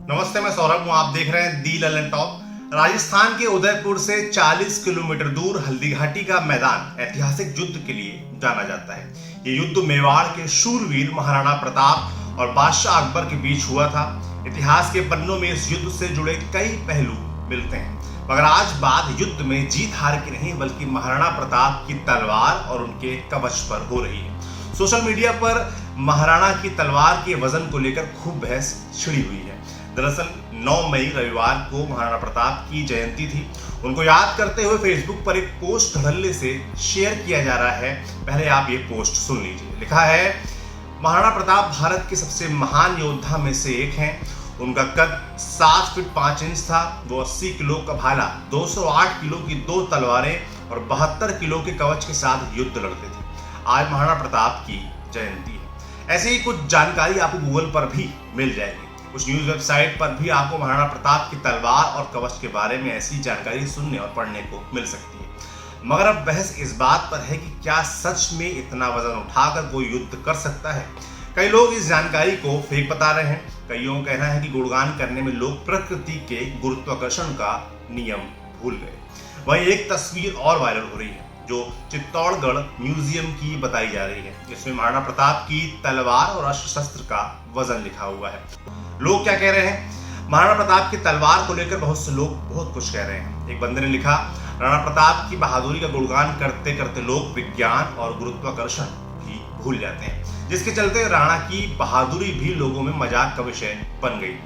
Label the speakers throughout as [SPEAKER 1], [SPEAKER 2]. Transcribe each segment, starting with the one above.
[SPEAKER 1] नमस्ते, मैं सौरभ हूँ। आप देख रहे हैं दी ललन टॉप। राजस्थान के उदयपुर से 40 किलोमीटर दूर हल्दी घाटी का मैदान ऐतिहासिक युद्ध के लिए जाना जाता है। ये युद्ध मेवाड़ के शूरवीर महाराणा प्रताप और बादशाह अकबर के बीच हुआ था। इतिहास के पन्नों में इस युद्ध से जुड़े कई पहलू मिलते हैं, मगर आज बात युद्ध में जीत हार की नहीं बल्कि महाराणा प्रताप की तलवार और उनके कवच पर हो रही है। सोशल मीडिया पर महाराणा की तलवार के वजन को लेकर खूब बहस छिड़ी हुई है। दरअसल 9 मई रविवार को महाराणा प्रताप की जयंती थी। उनको याद करते हुए फेसबुक पर एक पोस्ट धड़ल्ले से शेयर किया जा रहा है। पहले आप ये पोस्ट सुन लीजिए। लिखा है, महाराणा प्रताप भारत के सबसे महान योद्धा में से एक हैं। उनका कद 7 फीट 5 इंच था। वो 80 किलो का भाला, 208 किलो की 2 तलवारें और 72 किलो के कवच के साथ युद्ध लड़ते थे। आज महाराणा प्रताप की जयंती है। ऐसे ही कुछ जानकारी आपको गूगल पर भी मिल जाएगी। कुछ न्यूज वेबसाइट पर भी आपको महाराणा प्रताप की तलवार और कवच के बारे में ऐसी जानकारी सुनने और पढ़ने को मिल सकती है। मगर अब बहस इस बात पर है कि क्या सच में इतना वजन उठाकर कोई युद्ध कर सकता है। कई लोग इस जानकारी को फेक बता रहे हैं। कईयों का कहना है कि गुणगान करने में लोग प्रकृति के गुरुत्वाकर्षण का नियम भूल गए। वहीं एक तस्वीर और वायरल हो रही है जो चित्तौड़गढ़ म्यूजियम की बताई जा रही है, जिसमें महाराणा प्रताप की तलवार और अस्त्र शस्त्र का वजन लिखा हुआ है। लोग क्या कह रहे हैं? महाराणा प्रताप की तलवार को लेकर बहुत से लोग बहुत कुछ कह रहे हैं। एक बंदे ने लिखा, राणा प्रताप की बहादुरी का गुणगान करते करते लोग विज्ञान और गुरुत्वाकर्षण भी भूल जाते हैं, जिसके चलते राणा की बहादुरी भी लोगों में मजाक का विषय बन गई।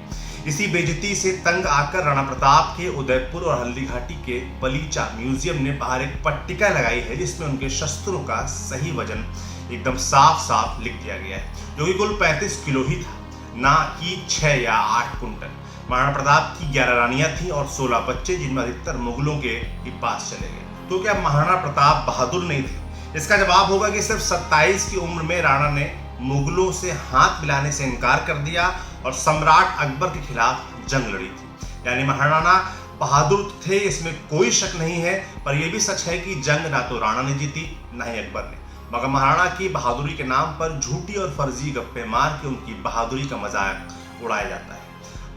[SPEAKER 1] इसी बेइज्जती से तंग आकर राणा प्रताप के उदयपुर और हल्दी घाटी के बलीचा म्यूजियम ने बाहर एक पट्टिका लगाई है, जिसमें उनके शस्त्रों का सही वजन एकदम साफ साफ लिख दिया गया है, जो कि कुल 35 किलो ही था, ना कि 6 या 8 कुंटल। महाराणा प्रताप की 11 रानियां थीं और 16 बच्चे, जिनमें अधिकतर मुगलों के ही पास चले गए। तो क्या महाराणा प्रताप बहादुर नहीं थे? इसका जवाब होगा कि सिर्फ 27 की उम्र में राणा ने मुगलों से हाथ मिलाने से इनकार कर दिया और सम्राट अकबर के खिलाफ जंग लड़ी थी। यानी महाराणा बहादुर थे, इसमें कोई शक नहीं है। पर यह भी सच है कि जंग ना तो राणा ने जीती ना ही अकबर ने, मगर महाराणा की बहादुरी के नाम पर झूठी और फर्जी गप्पे मार के उनकी बहादुरी का मजाक उड़ाया जाता है।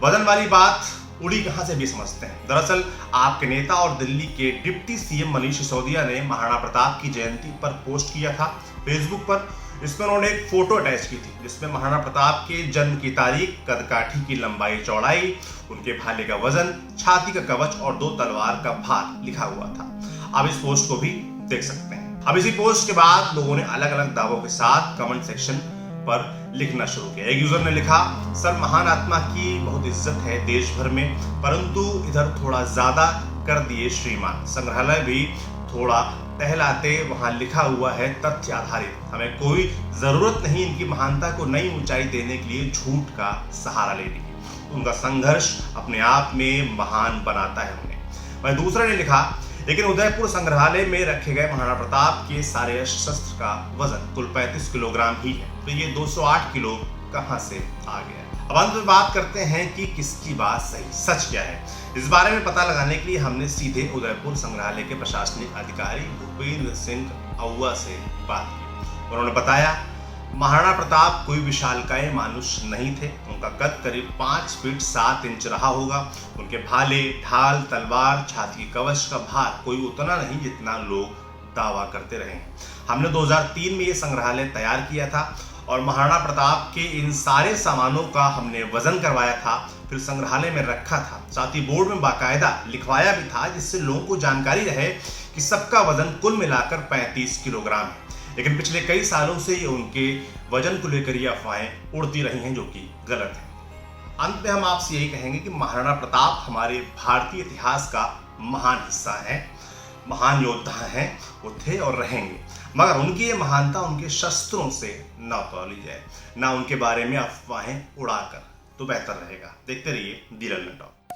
[SPEAKER 1] वजन वाली बात उड़ी कहां से भी समझते हैं। दरअसल आपके नेता और दिल्ली के डिप्टी सीएम मनीष सिसोदिया ने महाराणा प्रताप की जयंती पर पोस्ट किया था फेसबुक पर। इसमें उन्होंने एक फोटो अटैच की थी, जिसमें महाराणा प्रताप के जन्म की तारीख, कदकाठी की लंबाई चौड़ाई, उनके भाले का वजन, छाती का कवच और 2 तलवार का भार लिखा हुआ था। आप इस पोस्ट को भी देख सकते हैं। अब इसी पोस्ट के बाद लोगों ने अलग अलग दावों के साथ कमेंट सेक्शन पर लिखना शुरू किया। एक यूजर ने लिखा, सर महान आत्मा की बहुत इज्जत है देश भर में, परंतु इधर थोड़ा ज्यादा कर दिए श्रीमान। संग्रहालय भी थोड़ा टहलाते, वहां लिखा हुआ है तथ्य आधारित। हमें कोई जरूरत नहीं इनकी महानता को नई ऊंचाई देने के लिए झूठ का सहारा लेने की। उनका संघर्ष अपने आप में महान बनाता है उन्हें। वहीं दूसरे ने लिखा, लेकिन उदयपुर संग्रहालय में रखे गए महाराणा प्रताप के सारे अस्त्र शस्त्र का वजन कुल 35 किलोग्राम ही है, तो ये 208 किलो कहां से आ गया? अब अंत में बात करते हैं कि किसकी बात सही, सच क्या है। इस बारे में पता लगाने के लिए हमने सीधे उदयपुर संग्रहालय के प्रशासनिक अधिकारी भूपेंद्र सिंह औवा से बात की। उन्होंने बताया, महाराणा प्रताप कोई विशालकाय मनुष्य नहीं थे। उनका कद करीब 5 फीट 7 इंच रहा होगा। उनके भाले, ढाल, तलवार, छाती के कवच का भार कोई उतना नहीं जितना लोग दावा करते रहे। हमने 2003 में ये संग्रहालय तैयार किया था और महाराणा प्रताप के इन सारे सामानों का हमने वजन करवाया था, फिर संग्रहालय में रखा था। साथ ही बोर्ड में बाकायदा लिखवाया भी था, जिससे लोगों को जानकारी रहे कि सबका वजन कुल मिलाकर 35 किलोग्राम है। लेकिन पिछले कई सालों से ये उनके वजन को लेकर ये अफवाहें उड़ती रही हैं, जो कि गलत है। अंत में हम आपसे यही कहेंगे कि महाराणा प्रताप हमारे भारतीय इतिहास का महान हिस्सा है, महान योद्धा हैं, वो थे और रहेंगे। मगर उनकी ये महानता उनके शस्त्रों से न तौली जाए, ना उनके बारे में अफवाहें उड़ाकर, तो बेहतर रहेगा। देखते रहिए दी ललन टॉप।